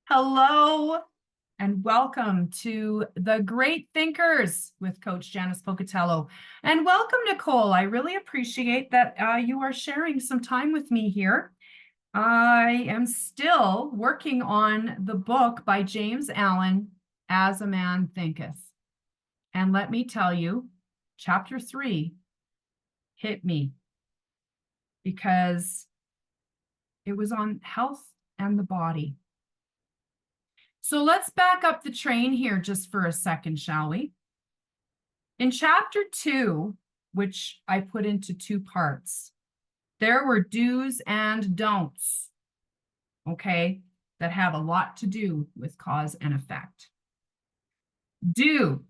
Hello and welcome to the Great Thinkers with Coach Janice Pocatello. And welcome, Nicole. I really appreciate that you are sharing some time with me here. I am still working on the book by James Allen, As a Man Thinketh. And let me tell you, chapter 3 hit me because it was on health and the body. So let's back up the train here just for a second, shall we? In chapter 2, which I put into two parts, there were do's and don'ts, okay, that have a lot to do with cause and effect. Do.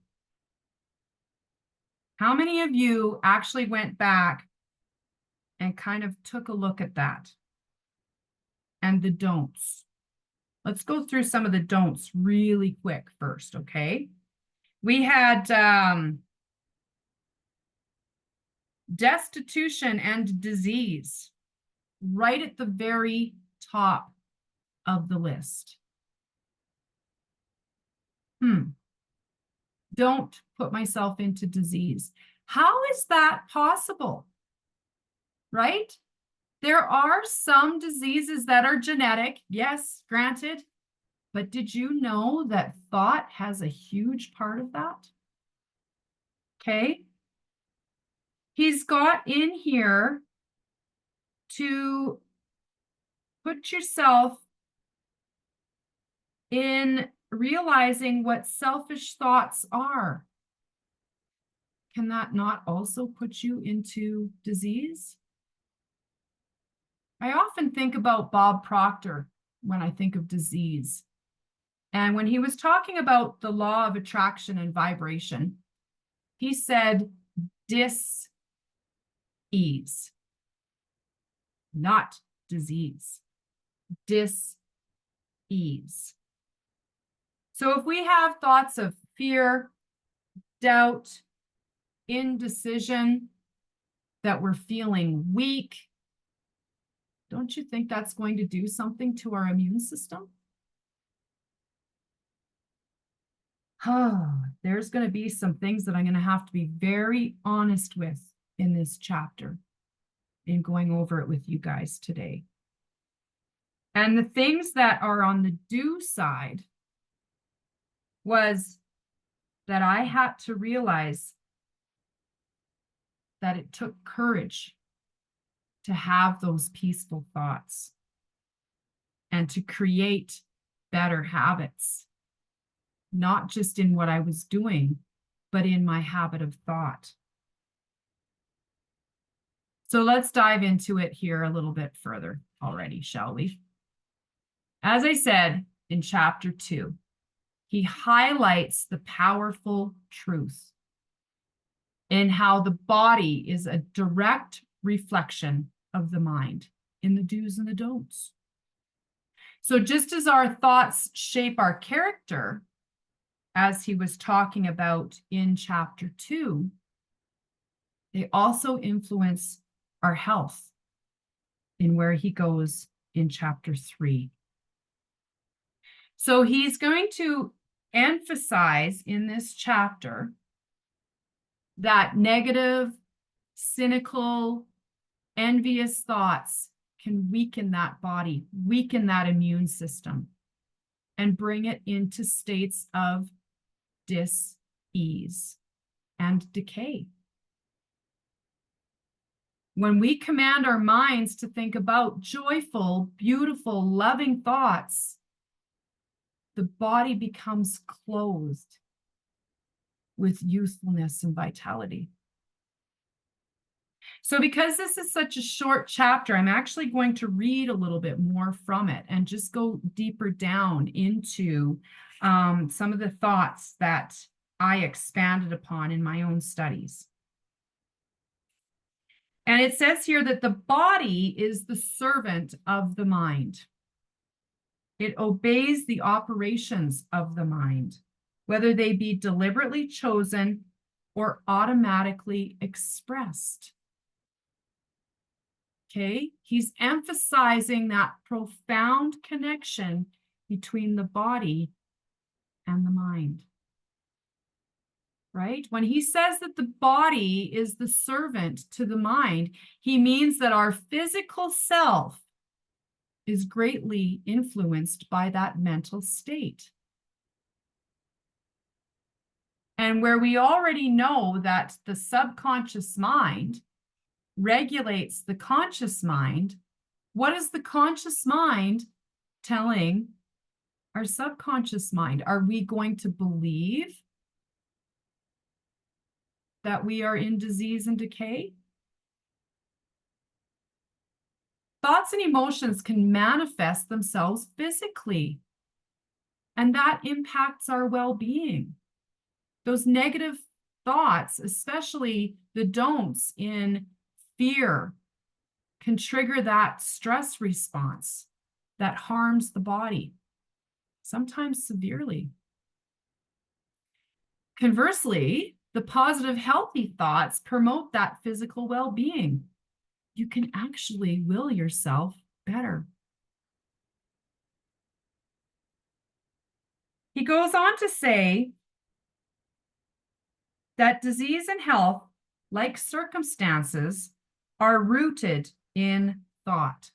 How many of you actually went back and kind of took a look at that? And the don'ts. Let's go through some of the don'ts really quick first, okay? We had destitution and disease right at the very top of the list. Don't put myself into disease. How is that possible? Right? There are some diseases that are genetic, yes, granted, but did you know that thought has a huge part of that? Okay. He's got in here to put yourself in realizing what selfish thoughts are. Can that not also put you into disease? I often think about Bob Proctor when I think of disease. And when he was talking about the law of attraction and vibration, he said dis-ease, not disease, dis-ease. So if we have thoughts of fear, doubt, indecision, that we're feeling weak, don't you think that's going to do something to our immune system? There's going to be some things that I'm going to have to be very honest with in this chapter in going over it with you guys today. And the things that are on the do side was that I had to realize that it took courage to have those peaceful thoughts and to create better habits, not just in what I was doing, but in my habit of thought. So let's dive into it here a little bit further already, shall we? As I said in chapter 2, he highlights the powerful truth in how the body is a direct reflection of the mind in the do's and the don'ts. So just as our thoughts shape our character, as he was talking about in chapter 2, they also influence our health in where he goes in chapter 3. So he's going to emphasize in this chapter that negative, cynical, envious thoughts can weaken that body, weaken that immune system, and bring it into states of dis-ease and decay. When we command our minds to think about joyful, beautiful, loving thoughts, the body becomes clothed with youthfulness and vitality. So because this is such a short chapter, I'm actually going to read a little bit more from it and just go deeper down into some of the thoughts that I expanded upon in my own studies. And it says here that the body is the servant of the mind. It obeys the operations of the mind, whether they be deliberately chosen or automatically expressed. Okay, he's emphasizing that profound connection between the body and the mind. Right? When he says that the body is the servant to the mind, he means that our physical self is greatly influenced by that mental state. And where we already know that the subconscious mind regulates the conscious mind, what is the conscious mind telling our subconscious mind? Are we going to believe that we are in disease and decay? Thoughts and emotions can manifest themselves physically, and that impacts our well-being. Those negative thoughts, especially the don'ts in fear, can trigger that stress response that harms the body, sometimes severely. Conversely, the positive, healthy thoughts promote that physical well-being. You can actually will yourself better. He goes on to say that disease and health, like circumstances, are rooted in thought.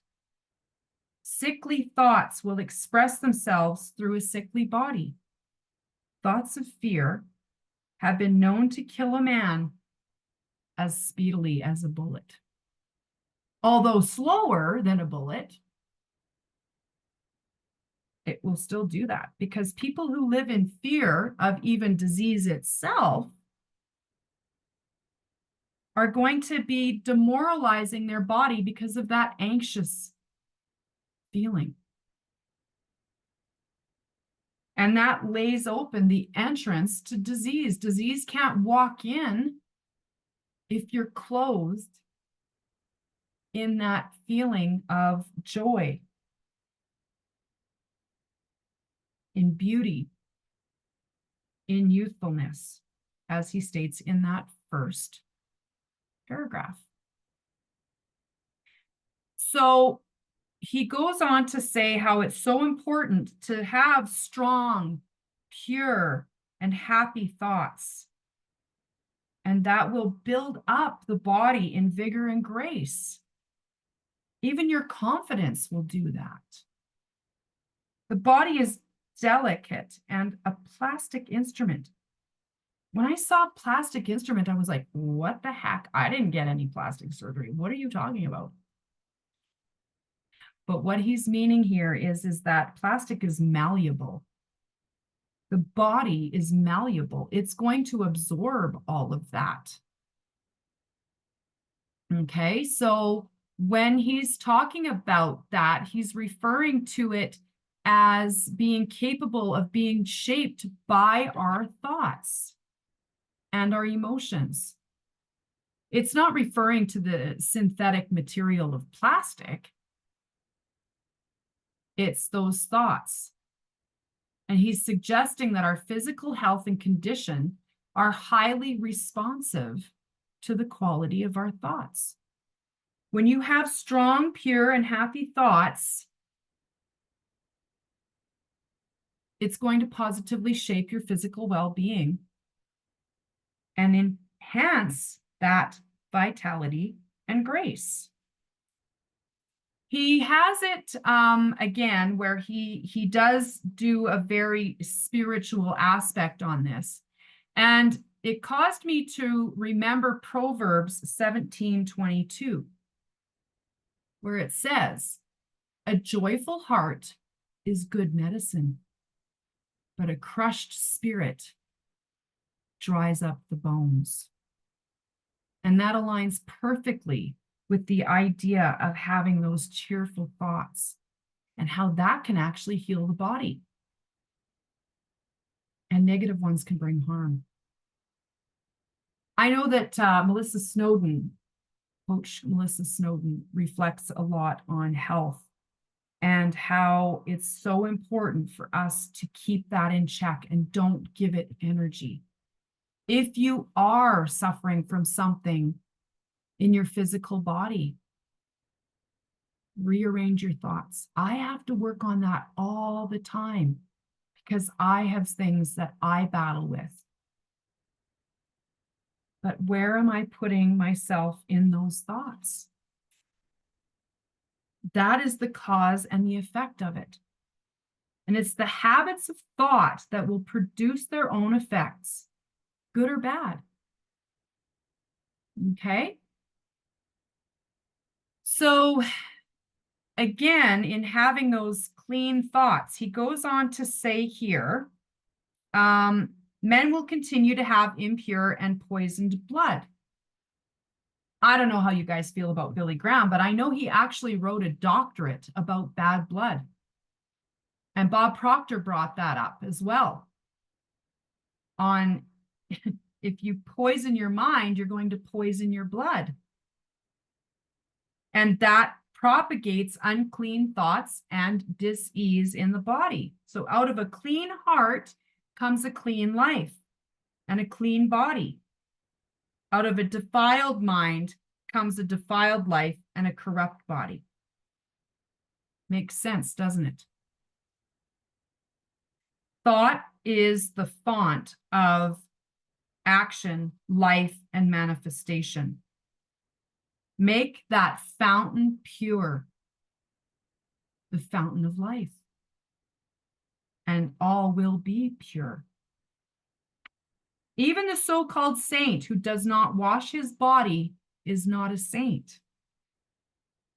Sickly thoughts will express themselves through a sickly body. Thoughts of fear have been known to kill a man as speedily as a bullet. Although slower than a bullet, it will still do that, because people who live in fear of even disease itself are going to be demoralizing their body because of that anxious feeling. And that lays open the entrance to disease. Disease can't walk in if you're closed in that feeling of joy, in beauty, in youthfulness, as he states in that first paragraph. So he goes on to say how it's so important to have strong, pure, and happy thoughts. And that will build up the body in vigor and grace. Even your confidence will do that. The body is delicate and a plastic instrument. When I saw plastic instrument, I was like, what the heck? I didn't get any plastic surgery. What are you talking about? But what he's meaning here is that plastic is malleable. The body is malleable. It's going to absorb all of that. Okay, so when he's talking about that, he's referring to it as being capable of being shaped by our thoughts and our emotions. It's not referring to the synthetic material of plastic. It's those thoughts. And he's suggesting that our physical health and condition are highly responsive to the quality of our thoughts. When you have strong, pure, and happy thoughts, it's going to positively shape your physical well-being and enhance that vitality and grace. He has it again where he does do a very spiritual aspect on this. And it caused me to remember Proverbs 17:22, where it says, "A joyful heart is good medicine, but a crushed spirit dries up the bones." And that aligns perfectly with the idea of having those cheerful thoughts and how that can actually heal the body. And negative ones can bring harm. I know that Melissa Snowden, Coach Melissa Snowden, reflects a lot on health and how it's so important for us to keep that in check and don't give it energy. If you are suffering from something in your physical body, Rearrange your thoughts. I have to work on that all the time because I have things that I battle with. But where am I putting myself in those thoughts? That is the cause and the effect of it. And it's the habits of thought that will produce their own effects, good or bad. Okay? So again, in having those clean thoughts, he goes on to say here, men will continue to have impure and poisoned blood. I don't know how you guys feel about Billy Graham, but I know he actually wrote a doctorate about bad blood. And Bob Proctor brought that up as well. On if you poison your mind, you're going to poison your blood. And that propagates unclean thoughts and dis-ease in the body. So out of a clean heart comes a clean life and a clean body. Out of a defiled mind comes a defiled life and a corrupt body. Makes sense, doesn't it? Thought is the font of action, life, and manifestation. Make that fountain pure, the fountain of life, and all will be pure. Even the so-called saint who does not wash his body is not a saint.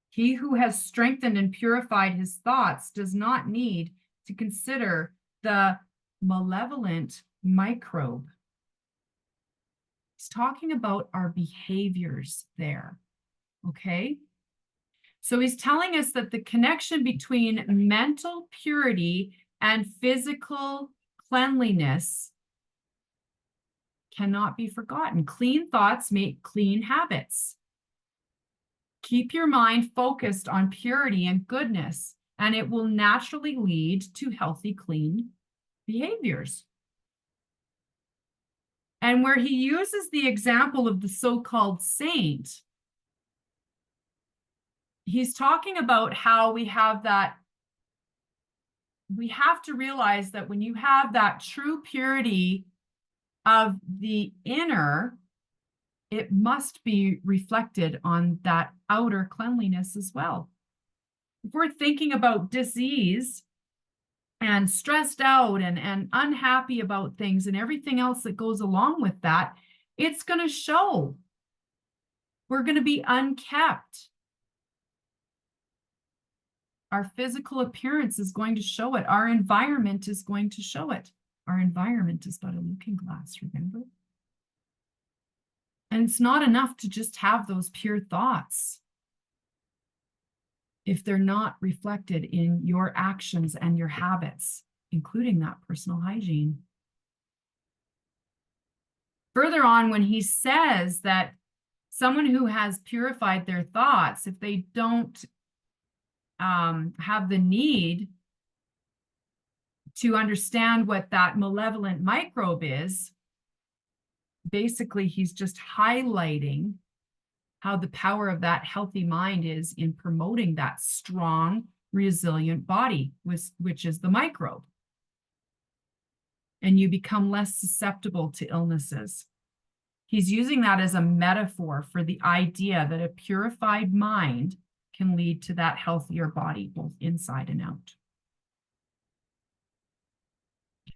He who has strengthened and purified his thoughts does not need to consider the malevolent microbe. He's talking about our behaviors there, okay? So he's telling us that the connection between mental purity and physical cleanliness cannot be forgotten. Clean thoughts make clean habits. Keep your mind focused on purity and goodness, and it will naturally lead to healthy, clean behaviors. And where he uses the example of the so-called saint, he's talking about how we have to realize that when you have that true purity of the inner, it must be reflected on that outer cleanliness as well. If we're thinking about disease and stressed out and unhappy about things and everything else that goes along with that, it's going to show. We're going to be unkept. Our physical appearance is going to show it. Our environment is going to show it. Our environment is but a looking glass, remember? And it's not enough to just have those pure thoughts if they're not reflected in your actions and your habits, including that personal hygiene. Further on, when he says that someone who has purified their thoughts, if they don't have the need to understand what that malevolent microbe is, basically he's just highlighting how the power of that healthy mind is in promoting that strong, resilient body, which is the microbe. And you become less susceptible to illnesses. He's using that as a metaphor for the idea that a purified mind can lead to that healthier body, both inside and out.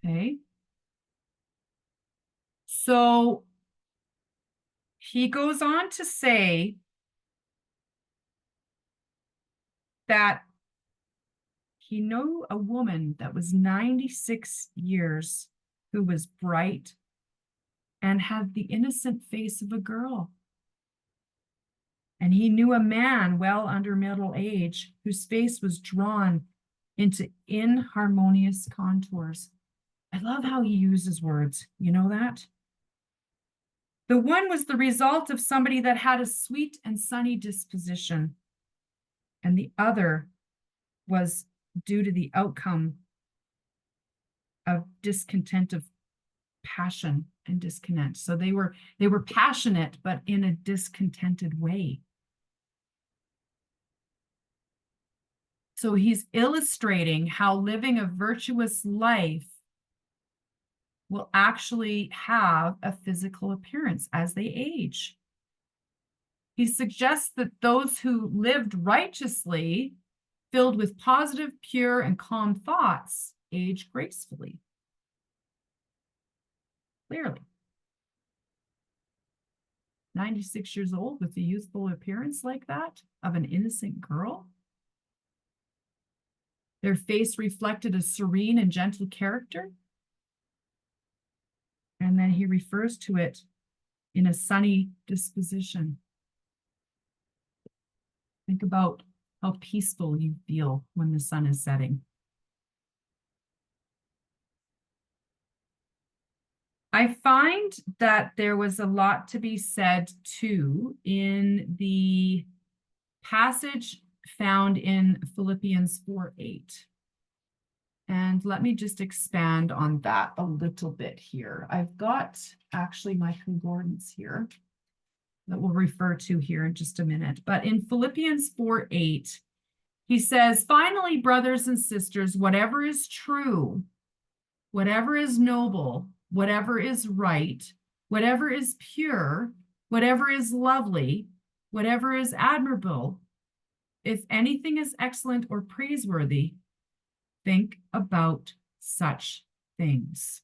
Okay. So he goes on to say that he knew a woman that was 96 years who was bright and had the innocent face of a girl. And he knew a man well under middle age whose face was drawn into inharmonious contours. I love how he uses words. You know that? The one was the result of somebody that had a sweet and sunny disposition, and the other was due to the outcome of discontent, of passion and discontent. So they were passionate, but in a discontented way. So he's illustrating how living a virtuous life will actually have a physical appearance as they age. He suggests that those who lived righteously, filled with positive, pure, and calm thoughts, age gracefully. Clearly. 96 years old with a youthful appearance like that of an innocent girl. Their face reflected a serene and gentle character. And then he refers to it in a sunny disposition. Think about how peaceful you feel when the sun is setting. I find that there was a lot to be said too in the passage found in Philippians 4:8. And let me just expand on that a little bit here. I've got actually my concordance here that we'll refer to here in just a minute. But in Philippians 4:8, he says, finally, brothers and sisters, whatever is true, whatever is noble, whatever is right, whatever is pure, whatever is lovely, whatever is admirable, if anything is excellent or praiseworthy, think about such things.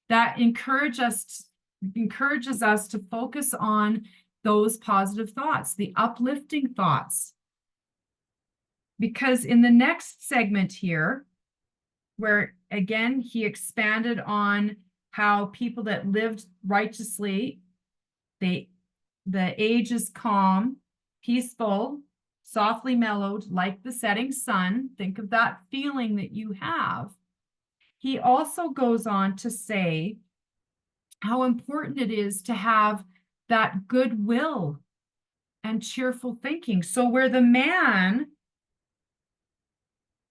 That encourages us to focus on those positive thoughts, the uplifting thoughts. Because in the next segment here, where again, he expanded on how people that lived righteously, the age is calm, peaceful, softly mellowed, like the setting sun. Think of that feeling that you have. He also goes on to say how important it is to have that goodwill and cheerful thinking. So where the man,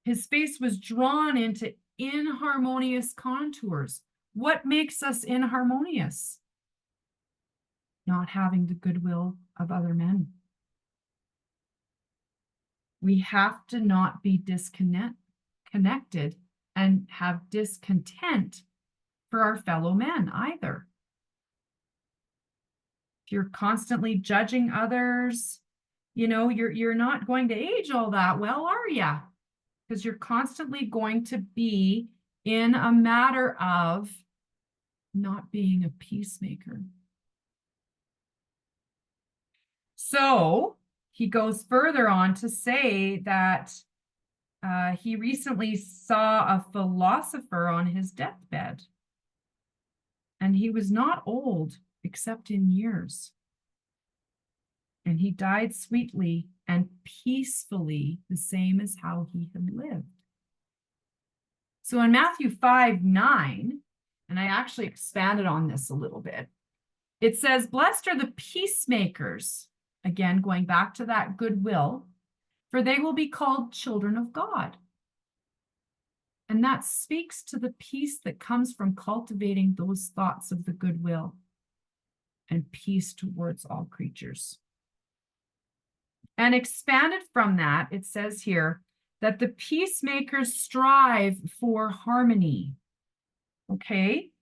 his face was drawn into inharmonious contours. What makes us inharmonious? Not having the goodwill of other men. We have to not be connected and have discontent for our fellow men either. If you're constantly judging others, you know, you're not going to age all that well, are you? Because you're constantly going to be in a matter of not being a peacemaker. So he goes further on to say that he recently saw a philosopher on his deathbed, and he was not old except in years. And he died sweetly and peacefully, the same as how he had lived. So in Matthew 5:9, and I actually expanded on this a little bit, it says, blessed are the peacemakers, again, going back to that goodwill, for they will be called children of God. And that speaks to the peace that comes from cultivating those thoughts of the goodwill and peace towards all creatures. And expanded from that, it says here that the peacemakers strive for harmony. Okay?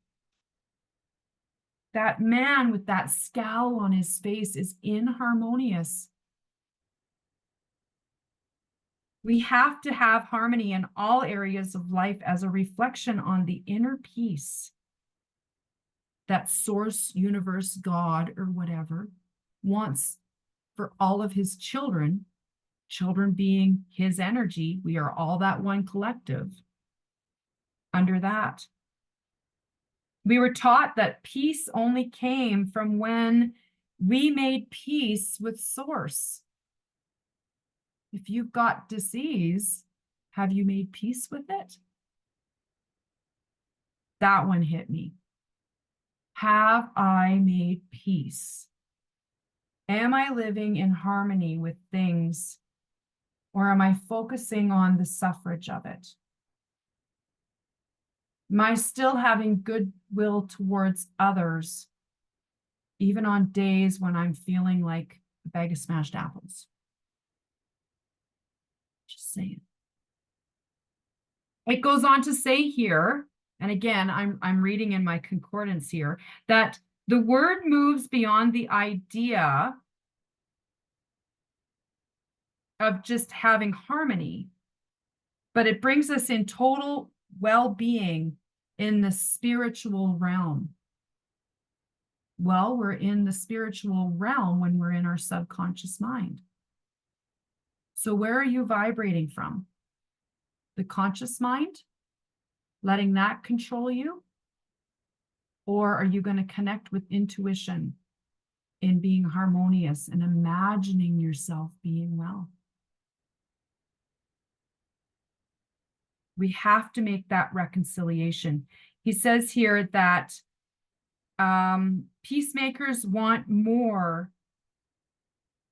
That man with that scowl on his face is inharmonious. We have to have harmony in all areas of life as a reflection on the inner peace that source, universe, God, or whatever wants for all of his children, children being his energy. We are all that one collective under that. We were taught that peace only came from when we made peace with source. If you've got disease, have you made peace with it? That one hit me. Have I made peace? Am I living in harmony with things, or am I focusing on the suffrage of it? Am I still having goodwill towards others, even on days when I'm feeling like a bag of smashed apples? Just saying. It goes on to say here, and again, I'm reading in my concordance here, that the word moves beyond the idea of just having harmony, but it brings us in total well-being in the spiritual realm. Well, we're in the spiritual realm when we're in our subconscious mind. So where are you vibrating from? The conscious mind? Letting that control you? Or are you going to connect with intuition in being harmonious and imagining yourself being well? We have to make that reconciliation. He says here that peacemakers want more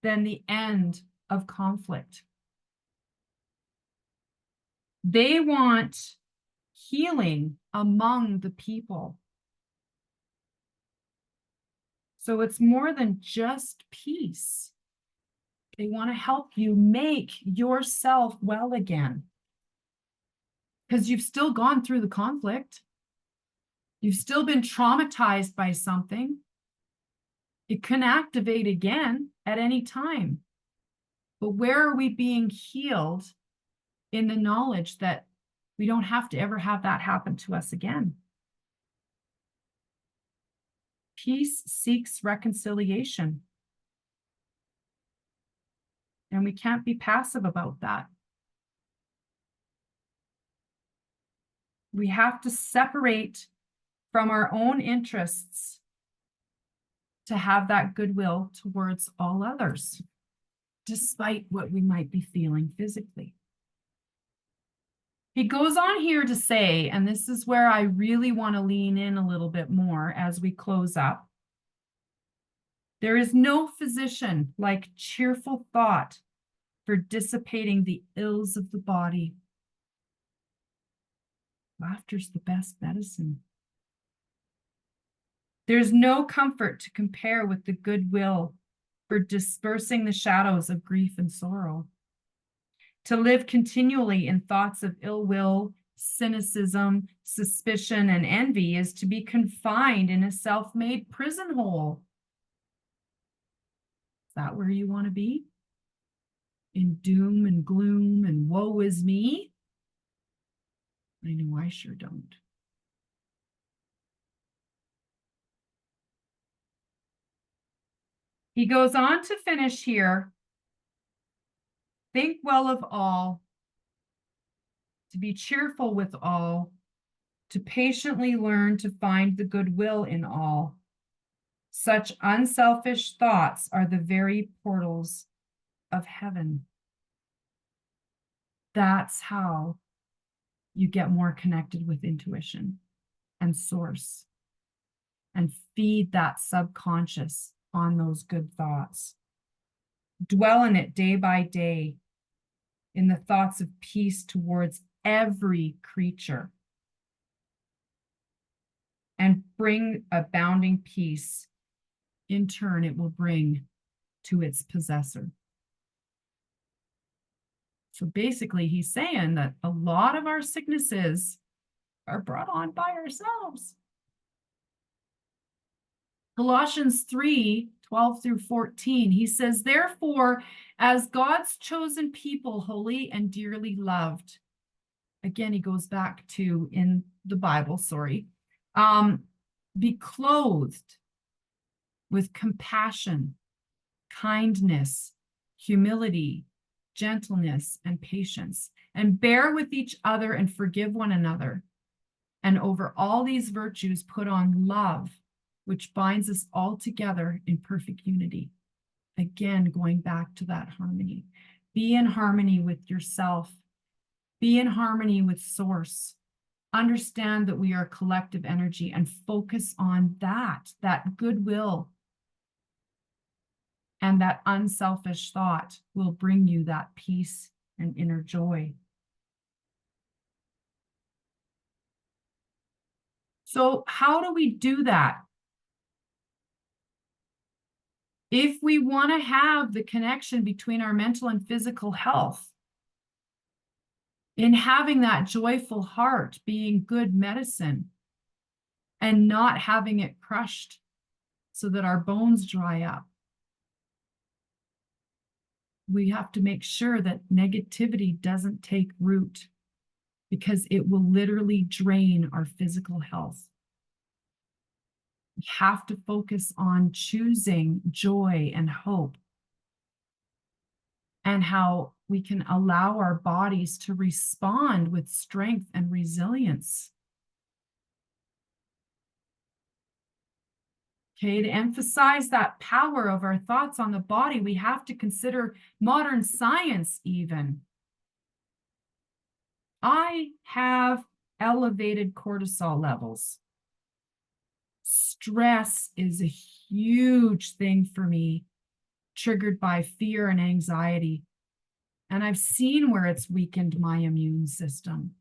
than the end of conflict. They want healing among the people. So it's more than just peace. They want to help you make yourself well again. Because you've still gone through the conflict. You've still been traumatized by something. It can activate again at any time. But where are we being healed in the knowledge that we don't have to ever have that happen to us again? Peace seeks reconciliation. And we can't be passive about that. We have to separate from our own interests to have that goodwill towards all others, despite what we might be feeling physically. He goes on here to say, and this is where I really want to lean in a little bit more as we close up. There is no physician like cheerful thought for dissipating the ills of the body. Laughter's the best medicine. There's no comfort to compare with the goodwill for dispersing the shadows of grief and sorrow. To live continually in thoughts of ill will, cynicism, suspicion, and envy is to be confined in a self-made prison hole. Is that where you want to be? In doom and gloom and woe is me? I know I sure don't. He goes on to finish here. Think well of all, to be cheerful with all, to patiently learn to find the goodwill in all. Such unselfish thoughts are the very portals of heaven. That's how you get more connected with intuition and source and feed that subconscious on those good thoughts. Dwell in it day by day in the thoughts of peace towards every creature and bring abounding peace. In turn, it will bring to its possessor. So basically, he's saying that a lot of our sicknesses are brought on by ourselves. Colossians 3:12 through 14, he says, therefore, as God's chosen people, holy and dearly loved. Again, he goes back to in the Bible, be clothed with compassion, kindness, humility, gentleness, and patience, and bear with each other and forgive one another. And over all these virtues, put on love, which binds us all together in perfect unity. Again, going back to that harmony. Be in harmony with yourself. Be in harmony with source. Understand that we are collective energy and focus on that goodwill. And that unselfish thought will bring you that peace and inner joy. So how do we do that? If we want to have the connection between our mental and physical health, in having that joyful heart being good medicine and not having it crushed so that our bones dry up. We have to make sure that negativity doesn't take root, because it will literally drain our physical health. We have to focus on choosing joy and hope, and how we can allow our bodies to respond with strength and resilience. Okay, to emphasize that power of our thoughts on the body, we have to consider modern science even. I have elevated cortisol levels. Stress is a huge thing for me, triggered by fear and anxiety. And I've seen where it's weakened my immune system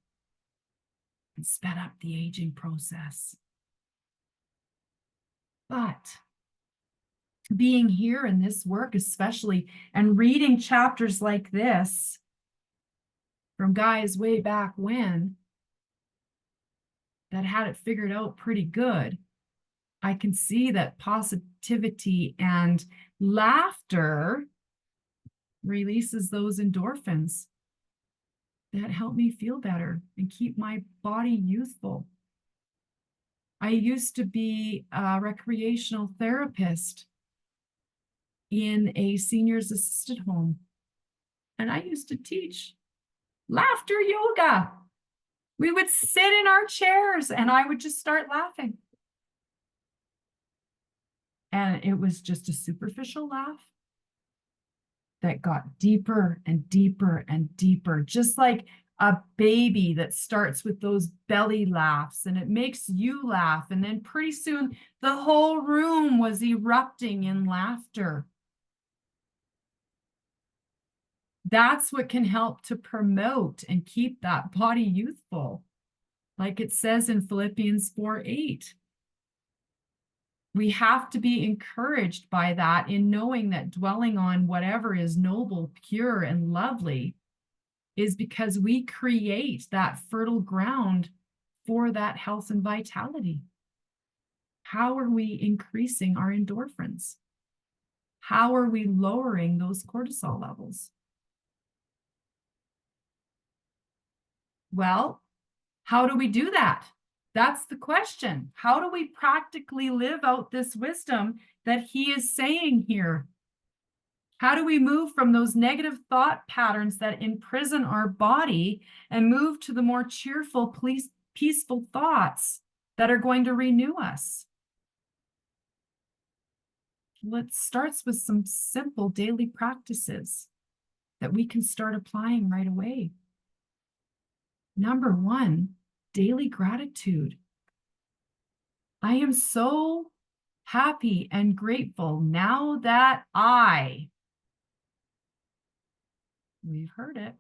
and sped up the aging process. But being here in this work, especially, and reading chapters like this from guys way back when that had it figured out pretty good, I can see that positivity and laughter releases those endorphins that help me feel better and keep my body youthful. I used to be a recreational therapist in a seniors assisted home, and I used to teach laughter yoga. We would sit in our chairs and I would just start laughing. And it was just a superficial laugh that got deeper and deeper and deeper, just like a baby that starts with those belly laughs and it makes you laugh. And then pretty soon the whole room was erupting in laughter. That's what can help to promote and keep that body youthful. Like it says in Philippians 4:8. We have to be encouraged by that, in knowing that dwelling on whatever is noble, pure, and lovely is because we create that fertile ground for that health and vitality. How are we increasing our endorphins? How are we lowering those cortisol levels? Well, how do we do that? That's the question. How do we practically live out this wisdom that he is saying here? How do we move from those negative thought patterns that imprison our body and move to the more cheerful, peaceful thoughts that are going to renew us? Well, it starts with some simple daily practices that we can start applying right away. Number one, daily gratitude. I am so happy and grateful now that we've heard it.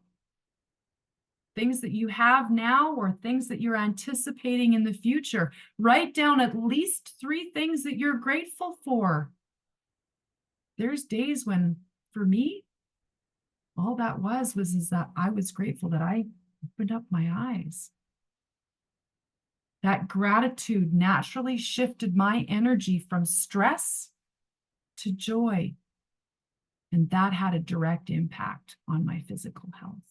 Things that you have now or things that you're anticipating in the future. Write down at least 3 things that you're grateful for. There's days when, for me, all that was that I was grateful that I opened up my eyes. That gratitude naturally shifted my energy from stress to joy. And that had a direct impact on my physical health.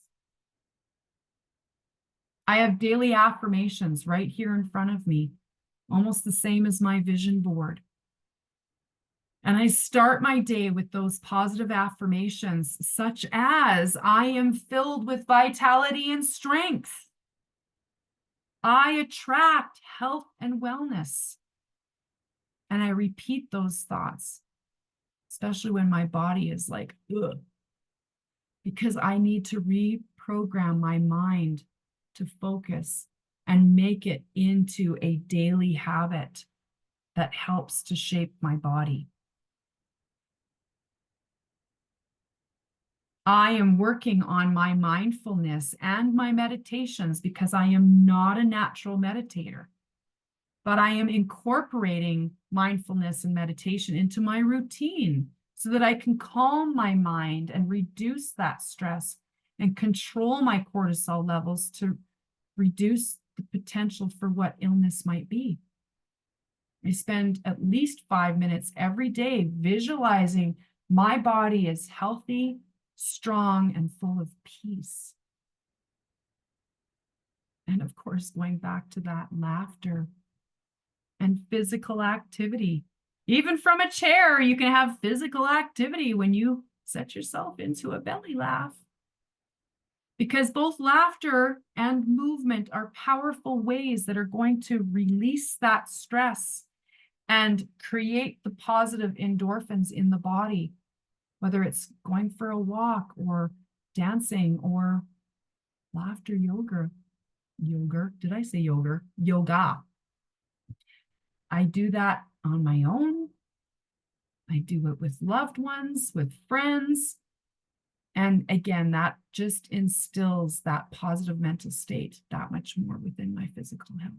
I have daily affirmations right here in front of me, almost the same as my vision board. And I start my day with those positive affirmations, such as, I am filled with vitality and strength. I attract health and wellness. And I repeat those thoughts, especially when my body is like, ugh, because I need to reprogram my mind to focus and make it into a daily habit that helps to shape my body. I am working on my mindfulness and my meditations because I am not a natural meditator, but I am incorporating mindfulness and meditation into my routine so that I can calm my mind and reduce that stress and control my cortisol levels to reduce the potential for what illness might be. I spend at least 5 minutes every day visualizing my body is healthy, strong, and full of peace. And of course, going back to that laughter and physical activity. Even from a chair, you can have physical activity when you set yourself into a belly laugh. Because both laughter and movement are powerful ways that are going to release that stress and create the positive endorphins in the body, whether it's going for a walk or dancing or laughter yoga. Did I say yoga? Yoga. I do that on my own. I do it with loved ones, with friends. And again, that just instills that positive mental state that much more within my physical health.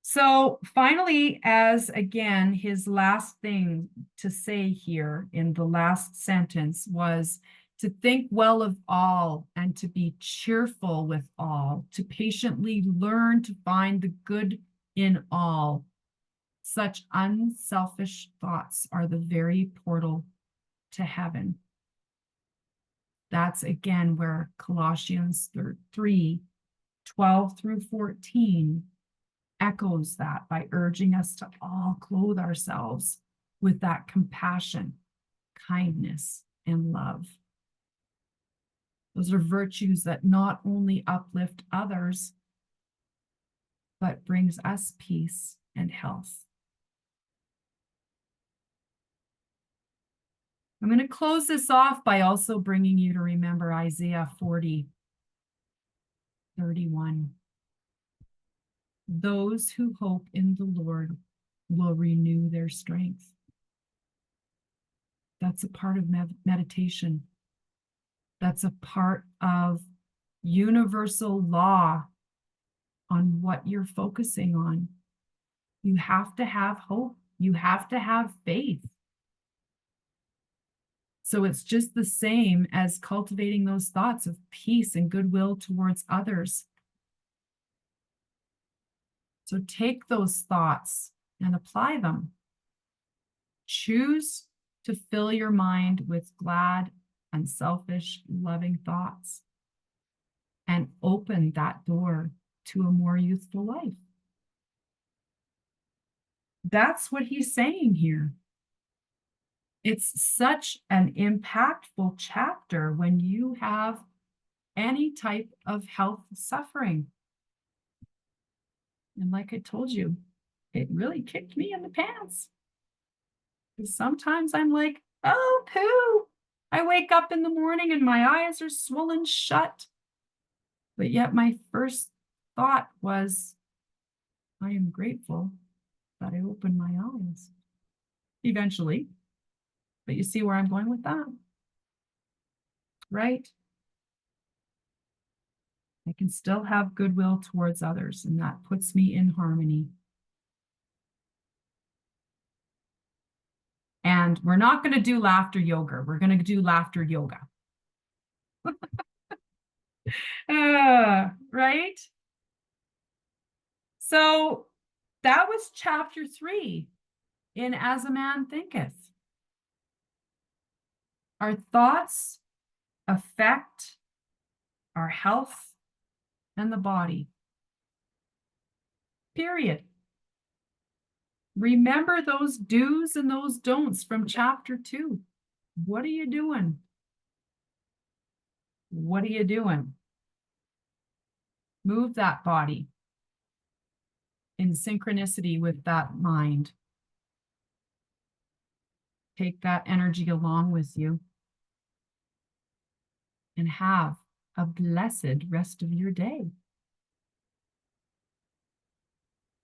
So finally, as again, his last thing to say here in the last sentence was to think well of all and to be cheerful with all, to patiently learn to find the good in all. Such unselfish thoughts are the very portal to heaven. That's again where Colossians 3:12 through 14 echoes that by urging us to all clothe ourselves with that compassion, kindness, and love. Those are virtues that not only uplift others, but brings us peace and health. I'm going to close this off by also bringing you to remember Isaiah 40:31. Those who hope in the Lord will renew their strength. That's a part of meditation. That's a part of universal law on what you're focusing on. You have to have hope. You have to have faith. So it's just the same as cultivating those thoughts of peace and goodwill towards others. So take those thoughts and apply them. Choose to fill your mind with glad, unselfish, loving thoughts and open that door to a more youthful life. That's what he's saying here. It's such an impactful chapter when you have any type of health suffering. And like I told you, it really kicked me in the pants. Because sometimes I'm like, oh, poo. I wake up in the morning and my eyes are swollen shut. But yet my first thought was, I am grateful that I opened my eyes. Eventually. But you see where I'm going with that? Right? I can still have goodwill towards others, and that puts me in harmony. And we're not going to do laughter yoga. We're going to do laughter yoga. Right? So that was chapter 3 in As a Man Thinketh. Our thoughts affect our health and the body. Period. Remember those do's and those don'ts from chapter 2. What are you doing? What are you doing? Move that body in synchronicity with that mind. Take that energy along with you and have a blessed rest of your day.